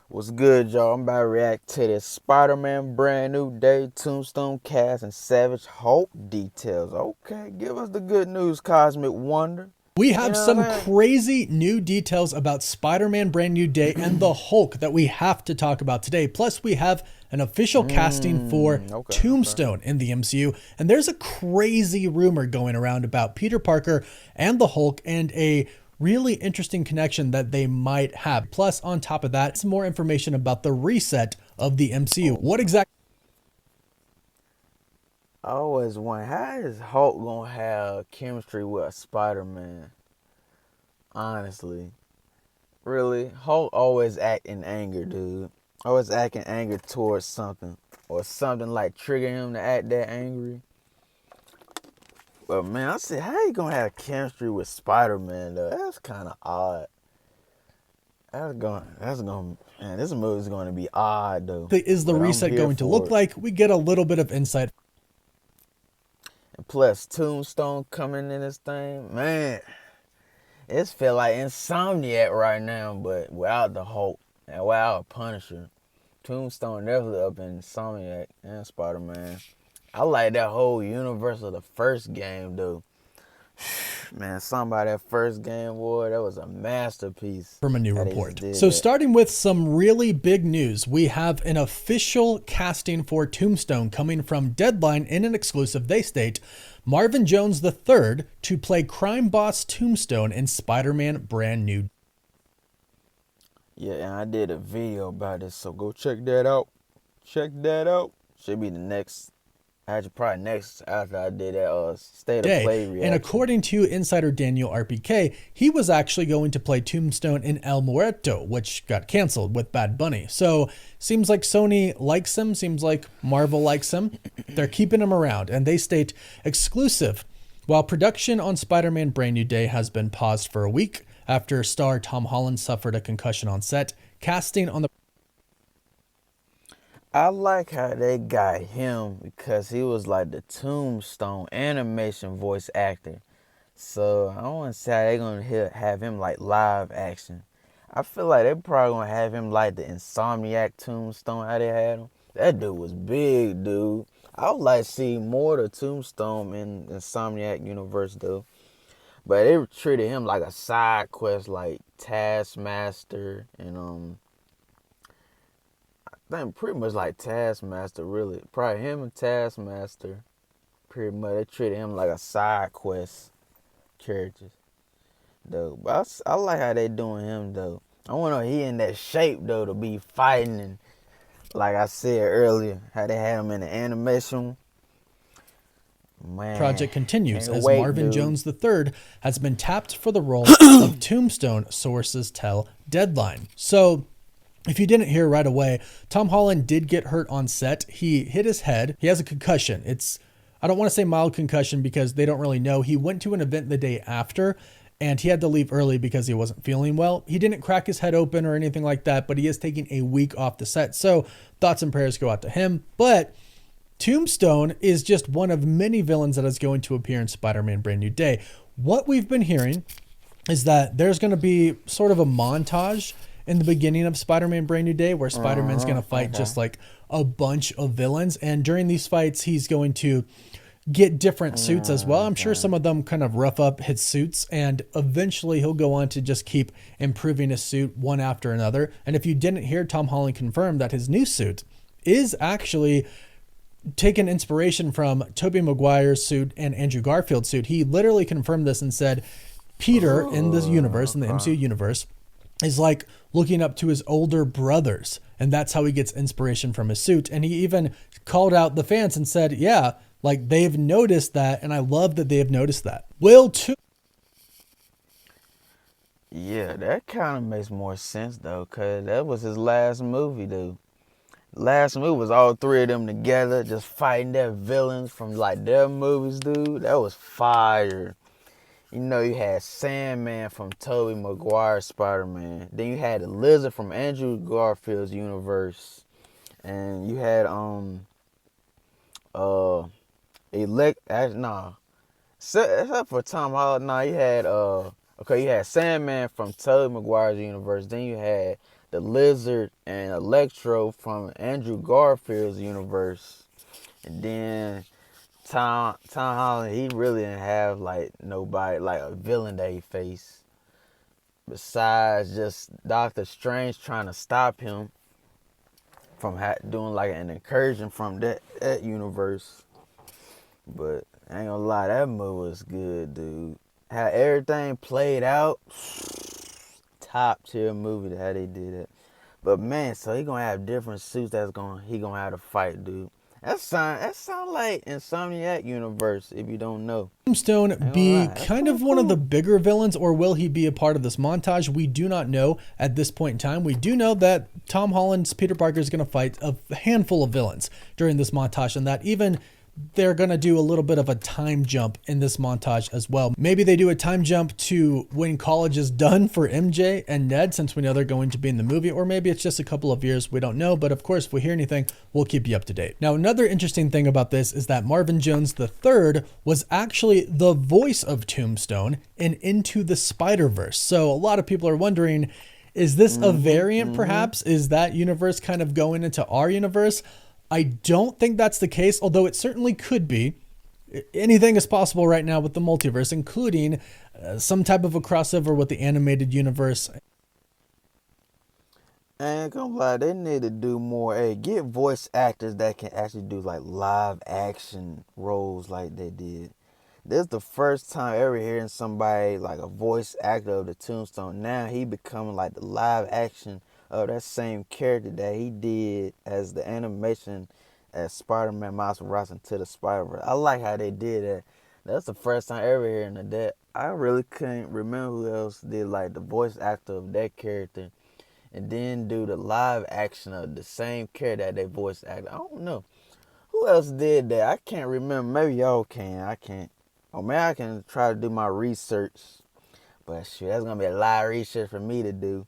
What's good, y'all? I'm about to react to this Spider-Man brand new day, Tombstone cast, and Savage Hulk details. Okay, give us the good news, Cosmic Wonder. We You have know what some I'm saying? crazy new details about Spider-Man Brand New Day and the Hulk that we have to talk about today. Plus, we have an official casting for Okay. Tombstone in the MCU. And there's a crazy rumor going around about Peter Parker and the Hulk and a really interesting connection that they might have. Plus, on top of that, some more information about the reset of the MCU. Oh What my. exactly I always wonder, how is Hulk gonna have chemistry with a Spider-Man? Honestly. Really? Hulk always act in anger, dude. Always act in anger towards something. Or something like trigger him to act that angry. But man, I said, how you gonna have chemistry with Spider-Man though? That's kind of odd. Man, this movie's gonna be odd though. is the But I'm reset here going to look for it. like? We get a little bit of insight. And plus, Tombstone coming in this thing, man, it's feel like Insomniac right now, but without the Hulk and without a Punisher. Tombstone definitely up in Insomniac and Spider-Man. I like that whole universe of the first game though. Man, something about that first game, boy, that was a masterpiece. From a new How they just report. did So, that. starting with some really big news, we have an official casting for Tombstone coming from Deadline in an exclusive. They state Marvin Jones III to play crime boss Tombstone in Spider Man Brand New. Yeah, and I did a video about this, so go check that out. Check that out. Should be the next, actually probably next after I did that state of Day. play And reaction. according to insider Daniel RPK, he was actually going to play Tombstone in El Muerto, which got canceled with Bad Bunny. So seems like Sony likes him, seems like Marvel likes him. They're keeping him around, and they state exclusive. While production on Spider-Man Brand New Day has been paused for a week after star Tom Holland suffered a concussion on set, casting on the I like how they got him because he was like the Tombstone animation voice actor. So I don't want to say how they gonna have him like live action. I feel like they probably gonna have him like the Insomniac Tombstone. How they had him. That dude was big, dude. I would like to see more of the Tombstone in Insomniac universe though. But they treated him like a side quest, like Taskmaster and I think pretty much like Taskmaster, really. Probably him and Taskmaster, pretty much. They treated him like a side quest character, though. But I like how they doing him, though. I want to know he in that shape, though, to be fighting. And like I said earlier, how they had him in the animation. Man, project continues can't as wait, Marvin dude. Jones III has been tapped for the role of Tombstone, sources tell Deadline. So, if you didn't hear right away, Tom Holland did get hurt on set. He hit his head. He has a concussion. I don't want to say mild concussion because they don't really know. He went to an event the day after and he had to leave early because he wasn't feeling well. He didn't crack his head open or anything like that, but he is taking a week off the set. So, thoughts and prayers go out to him. But Tombstone is just one of many villains that is going to appear in Spider-Man Brand New Day. What we've been hearing is that there's going to be sort of a montage in the beginning of Spider-Man Brand New Day where Spider-Man's going to fight Okay. just like a bunch of villains. And during these fights, he's going to get different suits as well. I'm sure Okay. some of them kind of rough up his suits, and eventually he'll go on to just keep improving his suit one after another. And if you didn't hear, Tom Holland confirmed that his new suit is actually taken inspiration from Tobey Maguire's suit and Andrew Garfield's suit. He literally confirmed this and said Peter in this universe, in the Okay. MCU universe, is like looking up to his older brothers. And that's how he gets inspiration from his suit. And he even called out the fans and said, yeah, like they've noticed that. And I love that they have noticed that. Will too. Yeah, that kind of makes more sense though, cause that was his last movie, dude. Last movie was all three of them together, just fighting their villains from like their movies, dude. That was fire. You know, you had Sandman from Tobey Maguire's Spider-Man. Then you had the Lizard from Andrew Garfield's universe, and you had uh nah, except for Tom Holland. Nah, you had okay, you had Sandman from Tobey Maguire's universe. Then you had the Lizard and Electro from Andrew Garfield's universe. And then Tom Holland, he really didn't have like nobody like a villain that he faced besides just Doctor Strange trying to stop him from doing like an incursion from that universe. But I ain't gonna lie, that movie was good, dude. How everything played out, top tier movie. How they did it. But man, so he gonna have different suits he gonna have to fight, dude. That sound like Insomniac universe if you don't know. Tombstone Ain't gonna be lie, that's kind kind of of one of the cool. bigger villains, or will he be a part of this montage? We do not know at this point in time. We do know that Tom Holland's Peter Parker is going to fight a handful of villains during this montage, and that even they're going to do a little bit of a time jump in this montage as well. Maybe they do a time jump to when college is done for MJ and Ned, since we know they're going to be in the movie, or maybe it's just a couple of years. We don't know. But of course, if we hear anything, we'll keep you up to date. Now, another interesting thing about this is that Marvin Jones III was actually the voice of Tombstone in Into the Spider-Verse. So a lot of people are wondering, is this a variant perhaps? Is that universe kind of going into our universe? I don't think that's the case, although it certainly could be. Anything is possible right now with the multiverse, including some type of a crossover with the animated universe. I ain't gonna lie, they need to do more. Hey, get voice actors that can actually do like live action roles like they did. This is the first time ever hearing somebody like a voice actor of the Tombstone. Now he becoming like the live action of that same character that he did as the animation as Spider-Man Miles Morales into the Spider-Verse. I like how they did that. That's the first time ever hearing of that. I really couldn't remember who else did like the voice actor of that character and then do the live action of the same character that they voice acted. I don't know. Who else did that? I can't remember. Maybe y'all can. I can't. Or maybe I can try to do my research. But shit, that's gonna be a lot of research for me to do.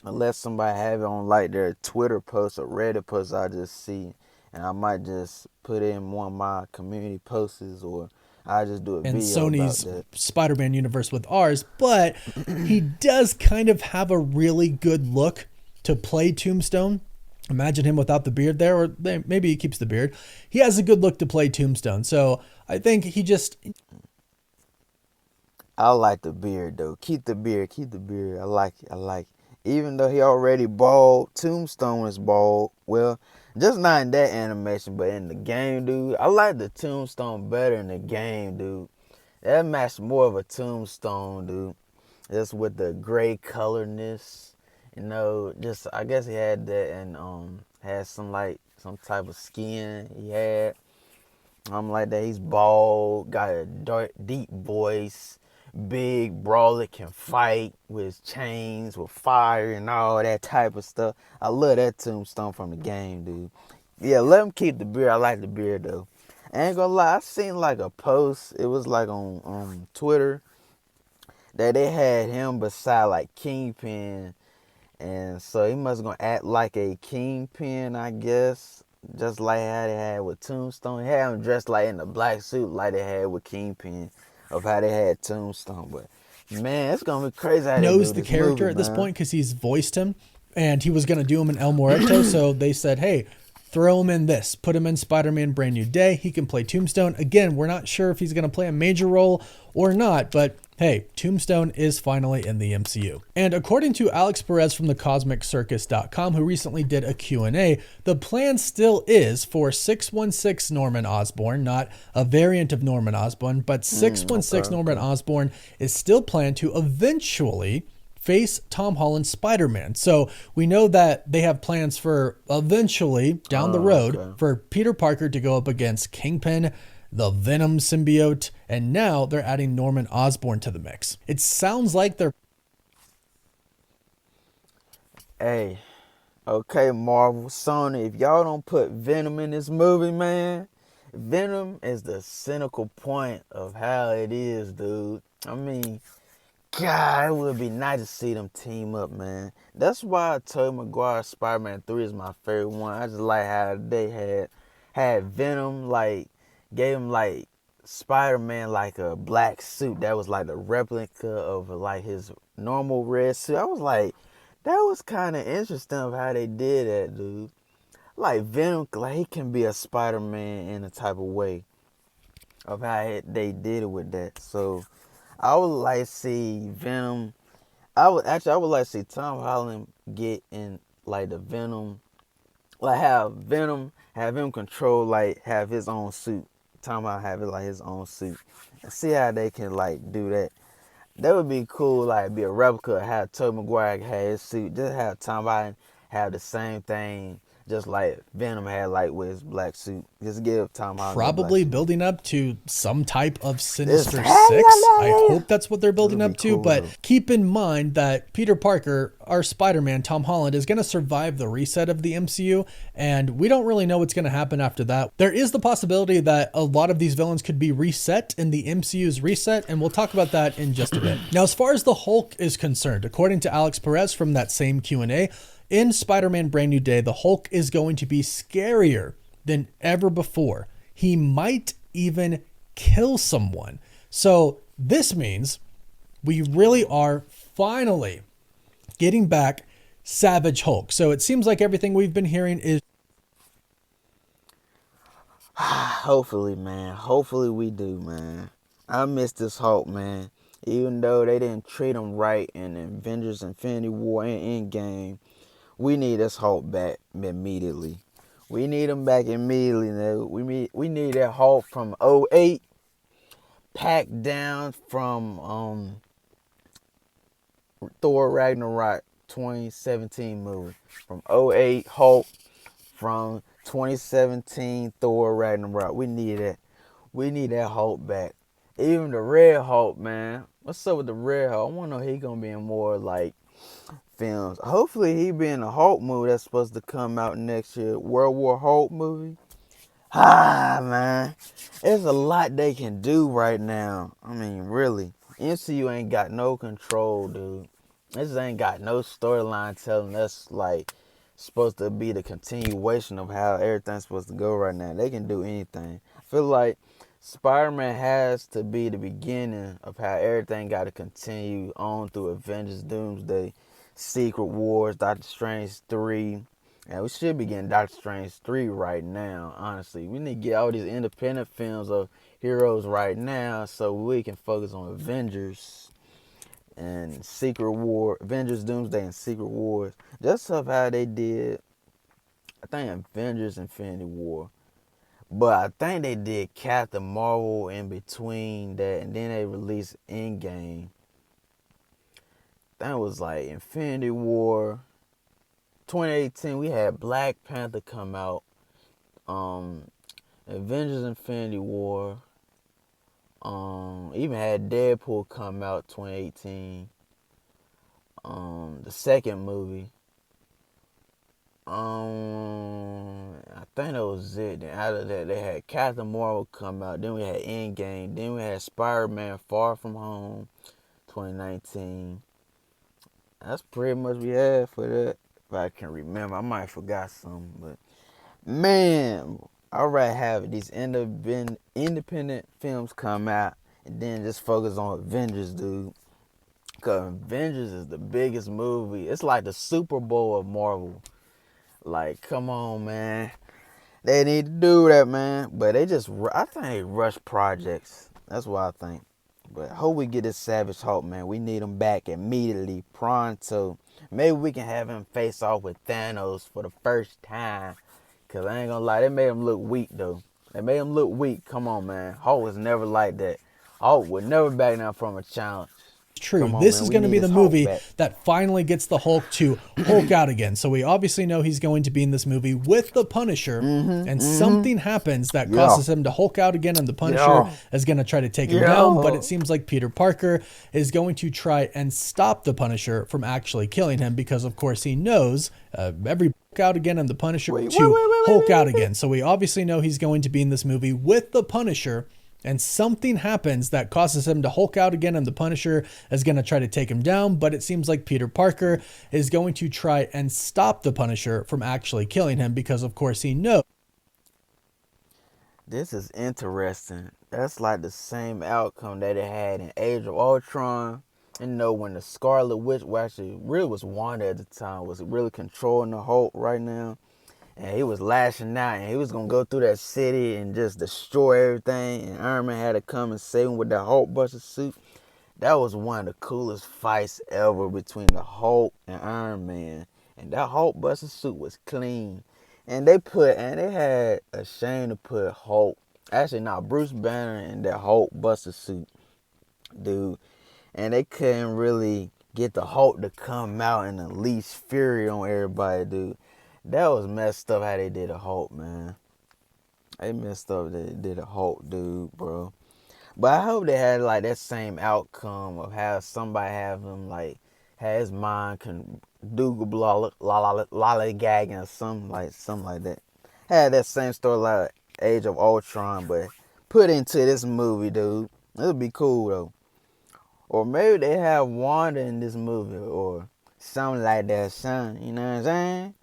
Unless somebody have it on like their Twitter post or Reddit post I just see. And I might just put it in one of my community posts or I just do a And video about Sony's that. Spider-Man universe with ours, but he does kind of have a really good look to play Tombstone. Imagine him without the beard there, or maybe he keeps the beard. He has a good look to play Tombstone. So I think he just, I like the beard though. Keep the beard. Keep the beard. I like it. I like it. Even though he already bald, Tombstone is bald. Well, just not in that animation, but in the game, dude. I like the Tombstone better in the game, dude. That matched more of a Tombstone, dude. Just with the gray colorness, just I guess he had that and had some type of skin he had. I'm like that. He's bald, got a dark, deep voice, big brawler, can fight with chains, with fire, and all that type of stuff. I love that Tombstone from the game, dude. Yeah, let him keep the beard. I like the beard though. I ain't gonna lie, I seen like a post. It was like on Twitter that they had him beside like Kingpin, and so he must gonna act like a Kingpin, I guess. Just like how they had with Tombstone. They had him dressed like in a black suit like they had with Kingpin of how they had Tombstone. But man, it's gonna be crazy how they knows do the this movie, character at this man. point because he's voiced him, and he was going to do him in El Muerto. So they said, hey, throw him in this, put him in Spider-Man Brand New Day. He can play Tombstone. Again, we're not sure if he's going to play a major role or not, but hey, Tombstone is finally in the MCU. And according to Alex Perez from thecosmiccircus.com, who recently did a Q&A, the plan still is for 616 Norman Osborn, not a variant of Norman Osborn, but 616 Norman Okay. Osborn is still planned to eventually face Tom Holland's Spider-Man. So we know that they have plans for eventually down the road Okay. for Peter Parker to go up against Kingpin, the Venom symbiote, and now they're adding Norman Osborn to the mix. It sounds like they're Hey, okay, Marvel, Sony, if y'all don't put Venom in this movie, man, Venom is the cynical point of how it is, dude. I mean, God, it would be nice to see them team up, man. That's why Tobey Maguire's Spider-Man 3 is my favorite one. I just like how they had Venom, like, gave him, like, Spider-Man, like, a black suit that was, like, the replica of, like, his normal red suit. I was like, That was kind of interesting of how they did that, dude. Like Venom, like he can be a Spider-Man in a type of way of how they did it with that. So I would like to see Venom. I would like to see Tom Holland get in like the Venom, like have Venom have him control, like have his own suit. Tom Holland have it like his own suit, and see how they can like do that. That would be cool, like be a replica, have Tobey Maguire have his suit, just have Tom Holland have the same thing, just like Venom had like with his black suit. Just give Tom Holland that black Probably suit. building up to some type of This Sinister hey yeah Six. yeah I yeah yeah. hope that's what they're It building would be up to. cool But though. keep in mind that Peter Parker, our Spider Man, Tom Holland, is going to survive the reset of the MCU. And we don't really know what's going to happen after that. There is the possibility that a lot of these villains could be reset in the MCU's reset. And we'll talk about that in just a bit. Now, as far as the Hulk is concerned, according to Alex Perez from that same Q&A, in Spider-Man Brand New Day, the Hulk is going to be scarier than ever before. He might even kill someone. So this means we really are finally getting back Savage Hulk. So it seems like everything we've been hearing is Hopefully, man. Hopefully we do, man. I miss this Hulk, man. Even though they didn't treat him right in Avengers Infinity War and Endgame, we need this Hulk back immediately. We need him back immediately. Now. We need that Hulk from '08, packed down from Thor Ragnarok 2017 movie. From '08 Hulk, from 2017 Thor Ragnarok. We need that. We need that Hulk back. Even the Red Hulk, man. What's up with the Red Hulk? I want to know he gonna be in more like films. Hopefully he be in a Hulk movie that's supposed to come out next year. World War Hulk movie. Ah, man. There's a lot they can do right now. I mean, really. MCU ain't got no control, dude. This ain't got no storyline telling us, like, supposed to be the continuation of how everything's supposed to go right now. They can do anything. I feel like Spider-Man has to be the beginning of how everything got to continue on through Avengers Doomsday, Secret Wars, Doctor Strange 3. And we should be getting Doctor Strange 3 right now, honestly. We need to get all these independent films of heroes right now so we can focus on Avengers and Secret War, Avengers Doomsday and Secret Wars. Just of how they did, I think Avengers Infinity War. But I think they did Captain Marvel in between that, and then they released Endgame. That was like Infinity War. 2018, we had Black Panther come out. Avengers Infinity War. Even had Deadpool come out 2018. The second movie. I think that was it. Then out of that, they had Captain Marvel come out. Then we had Endgame. Then we had Spider-Man Far From Home, 2019. That's pretty much we had for that. If I can remember, I might have forgot something, but man, I'd rather have these independent films come out and then just focus on Avengers, dude. Cause Avengers is the biggest movie. It's like the Super Bowl of Marvel. Like, come on, man. They need to do that, man. But I think they rush projects. That's what I think. But I hope we get this Savage Hulk, man. We need him back immediately, pronto. Maybe we can have him face off with Thanos for the first time. Because I ain't gonna lie, they made him look weak, though. They made him look weak. Come on, man. Hulk was never like that. Hulk would never back down from a challenge. true. Come on, This man. is We going to need be the this Hulk movie back. that finally gets the Hulk to Hulk out again. So we obviously know he's going to be in this movie with the Punisher, and something happens that Yeah. causes him to Hulk out again, and the Punisher Yeah. is going to try to take him Yeah. down. But it seems like Peter Parker is going to try and stop the Punisher from actually killing him because, of course, he knows every Hulk out again and the Punisher to Hulk out again. So we obviously know he's going to be in this movie with the Punisher, and something happens that causes him to Hulk out again, and the Punisher is going to try to take him down. But it seems like Peter Parker is going to try and stop the Punisher from actually killing him because, of course, he knows. This is interesting. That's like the same outcome that it had in Age of Ultron when the Scarlet Witch, well, actually, really was Wanda at the time, was really controlling the Hulk right now. And he was lashing out, and he was going to go through that city and just destroy everything. And Iron Man had to come and save him with the Hulk buster suit. That was one of the coolest fights ever between the Hulk and Iron Man. And that Hulk buster suit was clean. And they had a shame to put Hulk, actually not Bruce Banner in that Hulk buster suit, dude. And they couldn't really get the Hulk to come out and unleash fury on everybody, dude. That was messed up how they did a Hulk, man. They messed up they did a Hulk, dude, bro. But I hope they had like that same outcome of how somebody have him like have his mind can do lollygagging or something like that. Had that same story like Age of Ultron, but put into this movie, dude. It would be cool though. Or maybe they have Wanda in this movie or something like that, son. You know what I'm saying?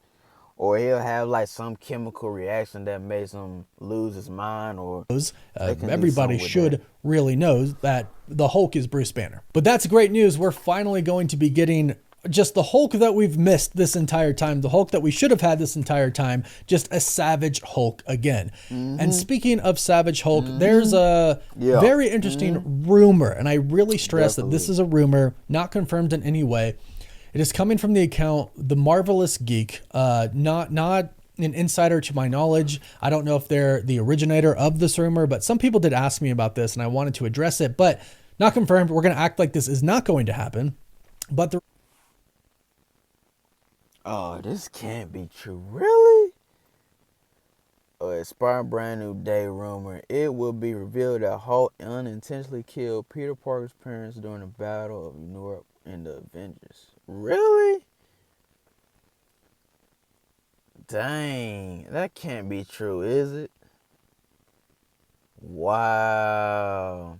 Or he'll have like some chemical reaction that makes him lose his mind, or they can do Everybody something with that. should really know that the Hulk is Bruce Banner. But that's great news. We're finally going to be getting just the Hulk that we've missed this entire time, the Hulk that we should have had this entire time, just a Savage Hulk again. And speaking of Savage Hulk, there's a very interesting rumor, and I really stress that this is a rumor, not confirmed in any way. It is coming from the account The Marvelous Geek, not an insider to my knowledge. I don't know if they're the originator of this rumor, but some people did ask me about this, and I wanted to address it, but not confirmed. We're going to act like this is not going to happen. But Oh, this can't be true. Really? Inspiring brand new day rumor. It will be revealed that Hulk unintentionally killed Peter Parker's parents during the Battle of New York in the Avengers. Really? Dang, that can't be true, is it? Wow.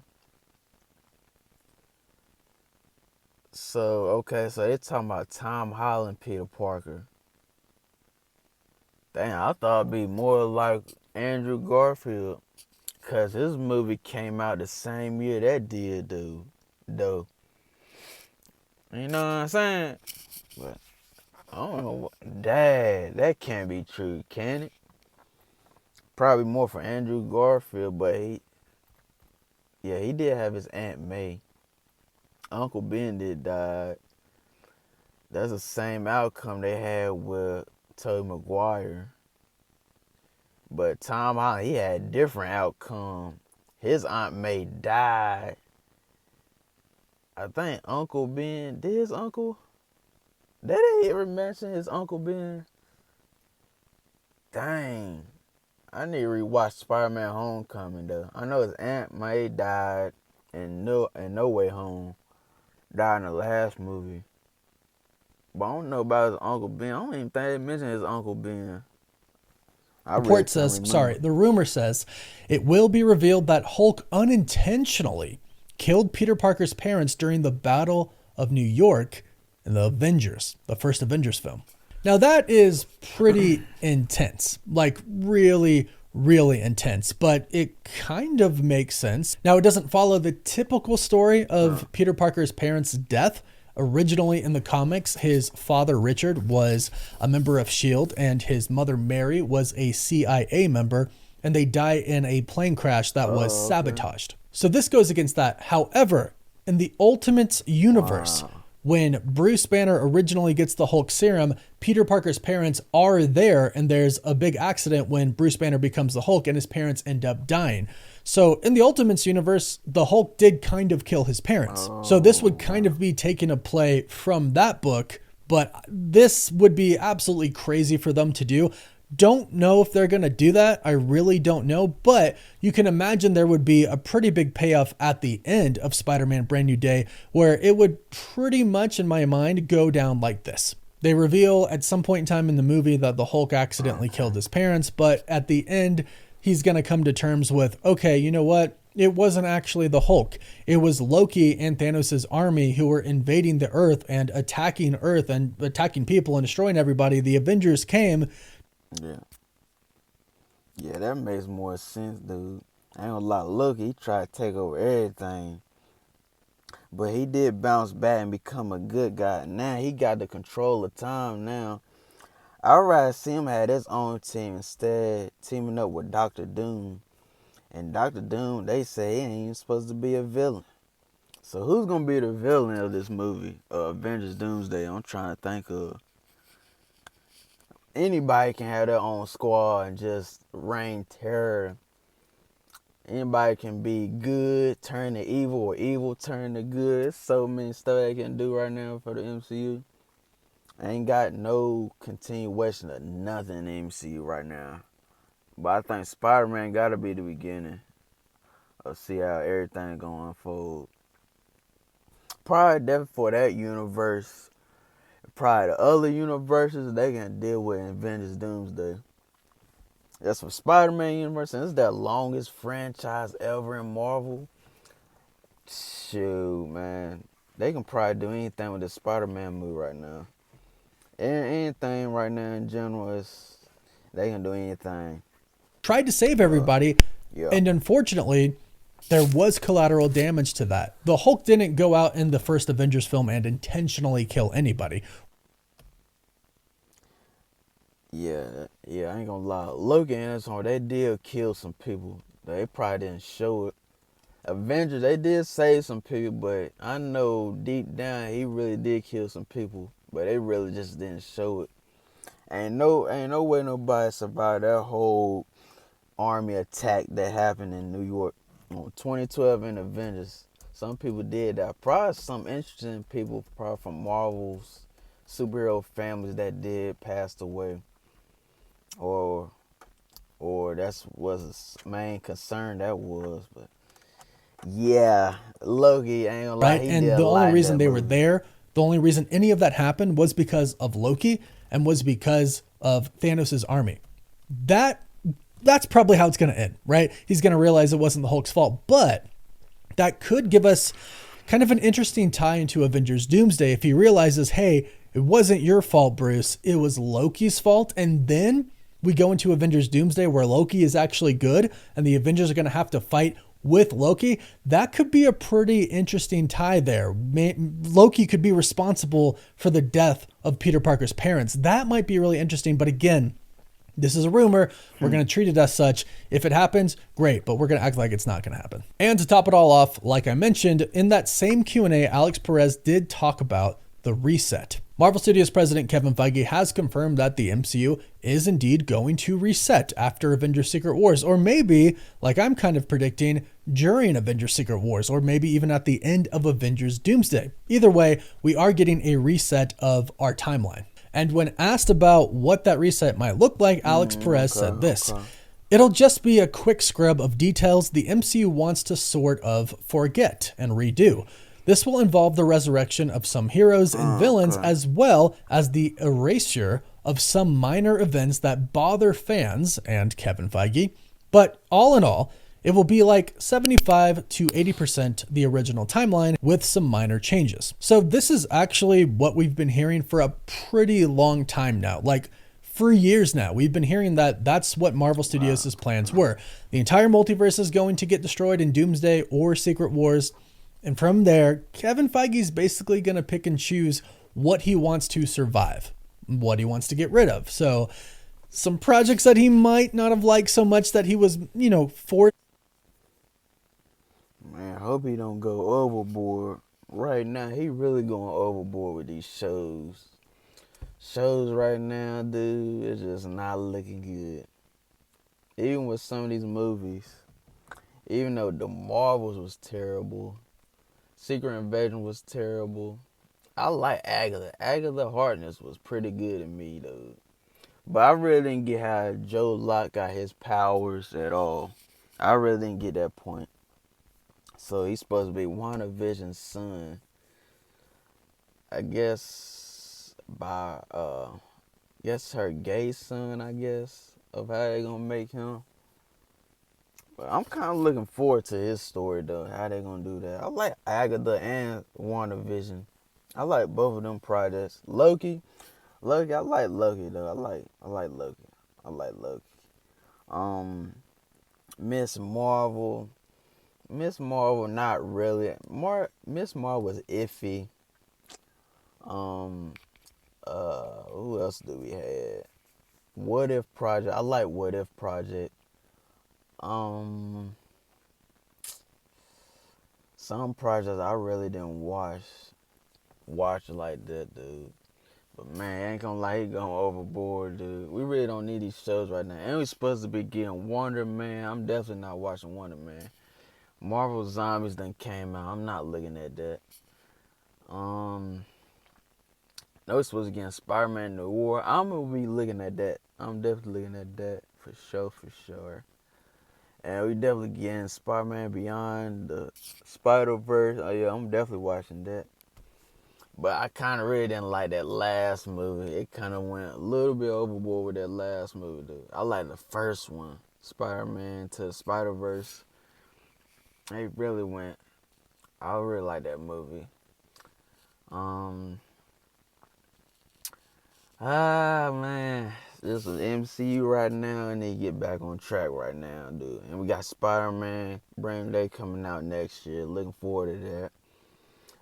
So they're talking about Tom Holland, Peter Parker. Damn, I thought it'd be more like Andrew Garfield. Cause his movie came out the same year that did, dude. Though. You know what I'm saying? But I don't know what. Dad, that can't be true, can it? Probably more for Andrew Garfield, but he did have his Aunt May. Uncle Ben did die. That's the same outcome they had with Tobey Maguire. But Tom Holland, he had a different outcome. His Aunt May died. I think Uncle Ben, did his uncle? Did they ever mention his Uncle Ben? Dang. I need to rewatch Spider-Man Homecoming though. I know his Aunt May died in No Way Home. Died in the last movie. But I don't know about his Uncle Ben. I don't even think they mentioned his Uncle Ben. The rumor says it will be revealed that Hulk unintentionally killed Peter Parker's parents during the Battle of New York in the Avengers, the first Avengers film. Now that is pretty intense, like really, really intense, but it kind of makes sense. Now it doesn't follow the typical story of Peter Parker's parents' death. Originally in the comics, his father Richard was a member of S.H.I.E.L.D. and his mother Mary was a CIA member, and they die in a plane crash that was sabotaged. So this goes against that. However, in the Ultimates universe, when Bruce Banner originally gets the Hulk serum, Peter Parker's parents are there, and there's a big accident when Bruce Banner becomes the Hulk and his parents end up dying. So in the Ultimates universe, the Hulk did kind of kill his parents. So this would kind of be taking a play from that book, but this would be absolutely crazy for them to do. Don't know if they're going to do that. I really don't know, but you can imagine there would be a pretty big payoff at the end of Spider-Man Brand New Day, where it would pretty much, in my mind, go down like this. They reveal at some point in time in the movie that the Hulk accidentally killed his parents, but at the end, he's going to come to terms with, okay, you know what? It wasn't actually the Hulk. It was Loki and Thanos' army who were invading the Earth and attacking people and destroying everybody. The Avengers came. Yeah, that makes more sense, dude. I ain't gonna lie, Loki, he tried to take over everything. But he did bounce back and become a good guy. Now he got the control of time now. I'd rather see him have his own team instead teaming up with Doctor Doom. And Doctor Doom, they say he ain't even supposed to be a villain. So who's gonna be the villain of this movie? Avengers Doomsday. I'm trying to think of. Anybody can have their own squad and just reign terror. Anybody can be good, turn to evil, or evil turn to good. There's so many stuff they can do right now for the MCU. I ain't got no continuation of nothing in the MCU right now. But I think Spider-Man gotta be the beginning of see how everything gonna unfold. Probably definitely for that universe. Probably the other universes they can deal with in Avengers Doomsday. That's for Spider-Man universe, and it's their longest franchise ever in Marvel. Shoot, man. They can probably do anything with the Spider-Man movie right now. Anything right now in general is they can do anything. Tried to save everybody, Yeah. and unfortunately, there was collateral damage to that. The Hulk didn't go out in the first Avengers film and intentionally kill anybody. Yeah, I ain't gonna lie. Loki and his they did kill some people. They probably didn't show it. Avengers, they did save some people, but I know deep down he really did kill some people, but they really just didn't show it. Ain't no way nobody survived that whole army attack that happened in New York on 2012 in Avengers. Some people did that. Probably some interesting people, probably from Marvel's superhero families that did passed away, or that's was a main concern that was. But yeah, Loki, I ain't gonna lie, Right? he And did a the lot only in reason that they were movie. there, the only reason any of that happened was because of Loki and was because of Thanos' army. That's probably how it's going to end, right? He's going to realize it wasn't the Hulk's fault, but that could give us kind of an interesting tie into Avengers Doomsday if he realizes, hey, it wasn't your fault, Bruce. It was Loki's fault. And then we go into Avengers Doomsday where Loki is actually good and the Avengers are going to have to fight with Loki. That could be a pretty interesting tie there. Loki could be responsible for the death of Peter Parker's parents. That might be really interesting. But again, this is a rumor. We're going to treat it as such. If it happens, great, but we're going to act like it's not going to happen. And to top it all off, like I mentioned, in that same Q&A, Alex Perez did talk about the reset. Marvel Studios president Kevin Feige has confirmed that the MCU is indeed going to reset after Avengers Secret Wars, or maybe, like I'm kind of predicting, during Avengers Secret Wars, or maybe even at the end of Avengers Doomsday. Either way, we are getting a reset of our timeline. And when asked about what that reset might look like, Alex Perez said this. It'll just be a quick scrub of details the MCU wants to sort of forget and redo. This will involve the resurrection of some heroes and villains, as well as the erasure of some minor events that bother fans and Kevin Feige. But all in all, it will be like 75 to 80% the original timeline with some minor changes. So this is actually what we've been hearing for a pretty long time now. Like for years now, we've been hearing that that's what Marvel Studios' plans were. The entire multiverse is going to get destroyed in Doomsday or Secret Wars. And from there, Kevin Feige is basically going to pick and choose what he wants to survive, what he wants to get rid of. So some projects that he might not have liked so much that he was, forced. Man, I hope he don't go overboard. Right now, he really going overboard with these shows. Shows right now, dude, it's just not looking good. Even with some of these movies, even though the Marvels was terrible, Secret Invasion was terrible. I like Agatha. Agatha Harkness was pretty good to me, though. But I really didn't get how Joe Locke got his powers at all. I really didn't get that point. So he's supposed to be WandaVision's son. I guess by her gay son, I guess, of how they gonna make him. But I'm kind of looking forward to his story though, how they gonna do that. I like Agatha and WandaVision. I like both of them projects. Loki, I like Loki though. I like Loki. I like Loki. Miss Marvel. Miss Marvel, not really. Miss Marvel was iffy. Um, who else do we have? What If Project. I like What If Project. Um, some projects I really didn't watch like that, dude. But man, I ain't gonna lie, he going overboard, dude. We really don't need these shows right now. And we supposed to be getting Wonder Man. I'm definitely not watching Wonder Man. Marvel Zombies done came out. I'm not looking at that. Um, no, we're supposed to get Spider-Man New War. I'm gonna be looking at that. I'm definitely looking at that for sure, for sure. And we definitely getting Spider-Man Beyond the Spider-Verse. Oh yeah, I'm definitely watching that. But I kind of really didn't like that last movie. It kind of went a little bit overboard with that last movie, dude. I like the first one, Spider-Man to the Spider-Verse. It really went. I really like that movie. Um, man, this is MCU right now, and they get back on track right now, dude. And we got Spider-Man, brand day coming out next year. Looking forward to that.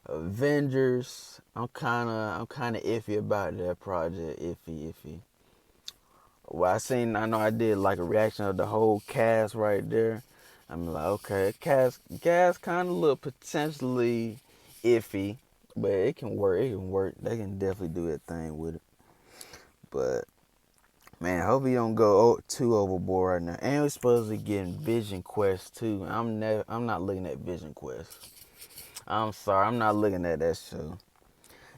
Avengers, I'm kinda iffy about that project. Iffy. Well, I know I did like a reaction of the whole cast right there. I'm like, okay, cast kind of look potentially iffy, but it can work. It can work. They can definitely do that thing with it. But man, I hope you don't go too overboard right now. And we're supposed to get Vision Quest too. I'm not looking at Vision Quest. I'm sorry, I'm not looking at that show.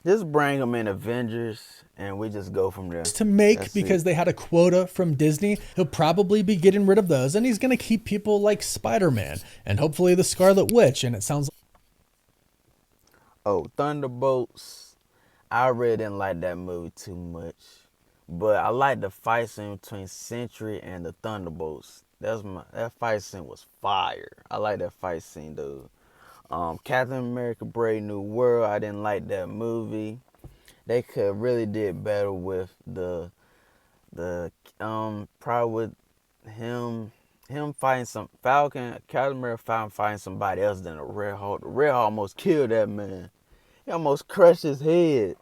Just bring them in Avengers, and we just go from there. To make That's it. because they had a quota from Disney. He'll probably be getting rid of those, and he's going to keep people like Spider-Man and hopefully the Scarlet Witch. And it sounds Oh, Thunderbolts. I really didn't like that movie too much, but I like the fight scene between Sentry and the Thunderbolts. That fight scene was fire. I like that fight scene, dude. Captain America: Brave New World. I didn't like that movie. They could really did better with the probably with him fighting some Falcon, Captain America fighting somebody else than a Red Hulk. The Red Hulk almost killed that man. He almost crushed his head.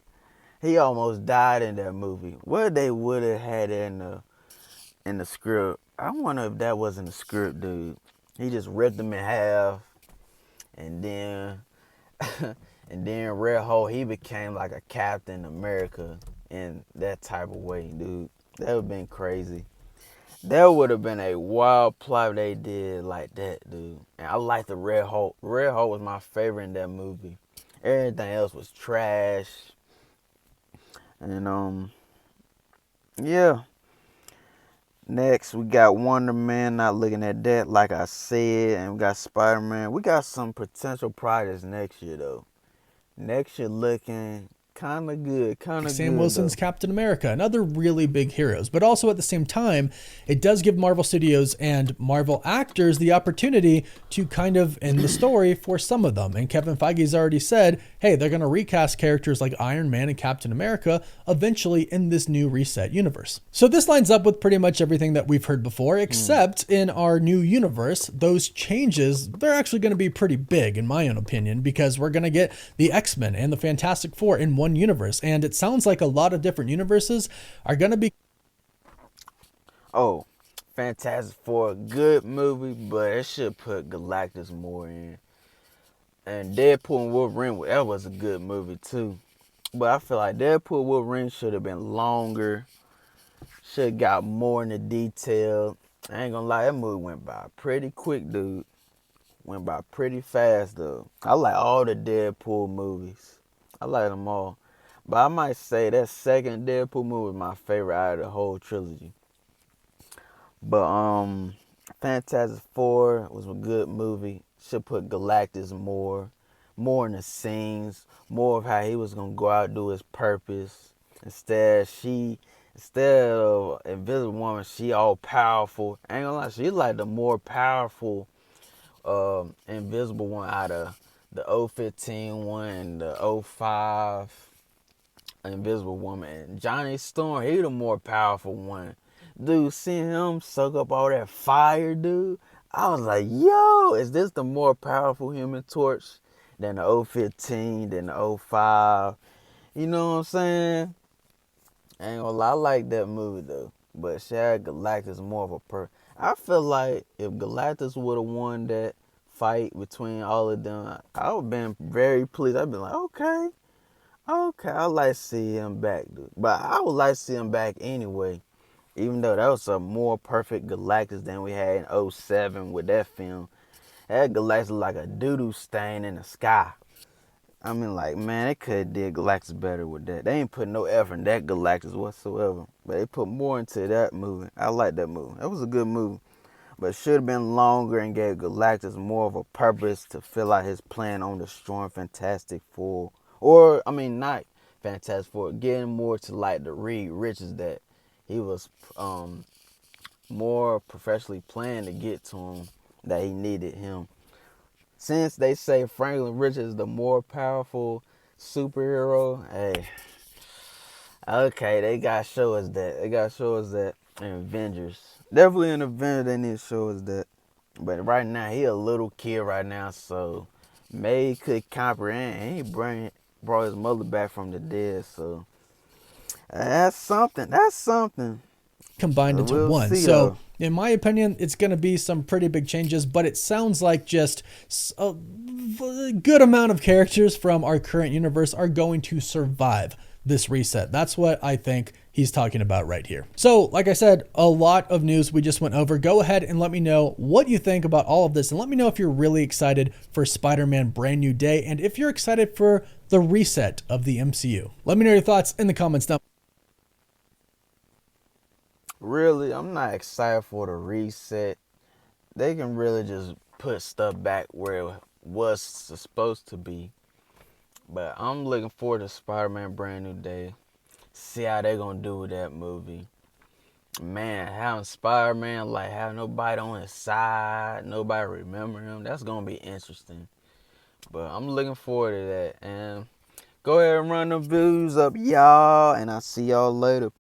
He almost died in that movie. What they would have had in the script. I wonder if that wasn't the script, dude. He just ripped him in half, and then and then Red Hulk, he became like a Captain America in that type of way, dude. That would have been crazy. That would have been a wild plot if they did like that, dude. And I like the Red Hulk. Red Hulk was my favorite in that movie. Everything else was trash. And yeah. Next, we got Wonder Man. Not looking at that, like I said, and we got Spider Man. We got some potential projects next year, though. Next year looking kind of Sam good Wilson's though. Captain America and other really big heroes. But also at the same time, it does give Marvel Studios and Marvel actors the opportunity to kind of end the story for some of them. And Kevin Feige's already said, hey, they're going to recast characters like Iron Man and Captain America eventually in this new reset universe. So this lines up with pretty much everything that we've heard before, except in our new universe, those changes, they're actually going to be pretty big in my own opinion, because we're going to get the X-Men and the Fantastic Four in one universe. And it sounds like a lot of different universes are going to be. Oh, Fantastic Four, good movie, but it should put Galactus more in. And Deadpool and Wolverine, well, that was a good movie too. But I feel like Deadpool and Wolverine should have been longer. Should have got more in the detail. I ain't gonna lie, that movie went by pretty quick, dude. Went by pretty fast though. I like all the Deadpool movies. I like them all. But I might say that second Deadpool movie was my favorite out of the whole trilogy. But Fantastic Four was a good movie. Should put Galactus more in the scenes, more of how he was gonna go out and do his purpose. Instead of Invisible Woman, she all powerful. I ain't gonna lie, she like the more powerful Invisible One out of the 015 one and the '05 Invisible Woman. And Johnny Storm, he the more powerful one. Dude, seeing him suck up all that fire, dude, I was like, yo, is this the more powerful Human Torch than the 015, than the 05? You know what I'm saying? I ain't gonna lie, I like that movie though. But Shad Galactus more of a I feel like if Galactus would have won that fight between all of them, I would have been very pleased. I'd been like, okay, okay, I like to see him back, dude. But I would like to see him back anyway. Even though that was a more perfect Galactus than we had in '07 with that film. That Galactus like a doo-doo stain in the sky. I mean, like, man, they could have did Galactus better with that. They ain't put no effort in that Galactus whatsoever. But they put more into that movie. I like that movie. That was a good movie. But it should have been longer and gave Galactus more of a purpose to fill out his plan on destroying Fantastic Four. Or, I mean, not Fantastic Four. Getting more to, like, the Reed Richards that he was more professionally planned to get to him, that he needed him. Since they say Franklin Richards is the more powerful superhero, hey, okay, they gotta show us that. They gotta show us that in Avengers. Definitely in Avengers, they need to show us that. But right now, he a little kid right now, so May could comprehend. And he brought his mother back from the dead, so that's something. That's something. Combined But into we'll one. see So, though. in my opinion, it's going to be some pretty big changes, but it sounds like just a good amount of characters from our current universe are going to survive this reset. That's what I think he's talking about right here. So, like I said, a lot of news we just went over. Go ahead and let me know what you think about all of this, and let me know if you're really excited for Spider-Man Brand New Day and if you're excited for the reset of the MCU. Let me know your thoughts in the comments down. Really, I'm not excited for the reset. They can really just put stuff back where it was supposed to be. But I'm looking forward to Spider-Man Brand New Day. See how they gonna do with that movie. Man, having Spider-Man like have nobody on his side, nobody remember him. That's gonna be interesting. But I'm looking forward to that. And go ahead and run the views up, y'all. And I'll see y'all later.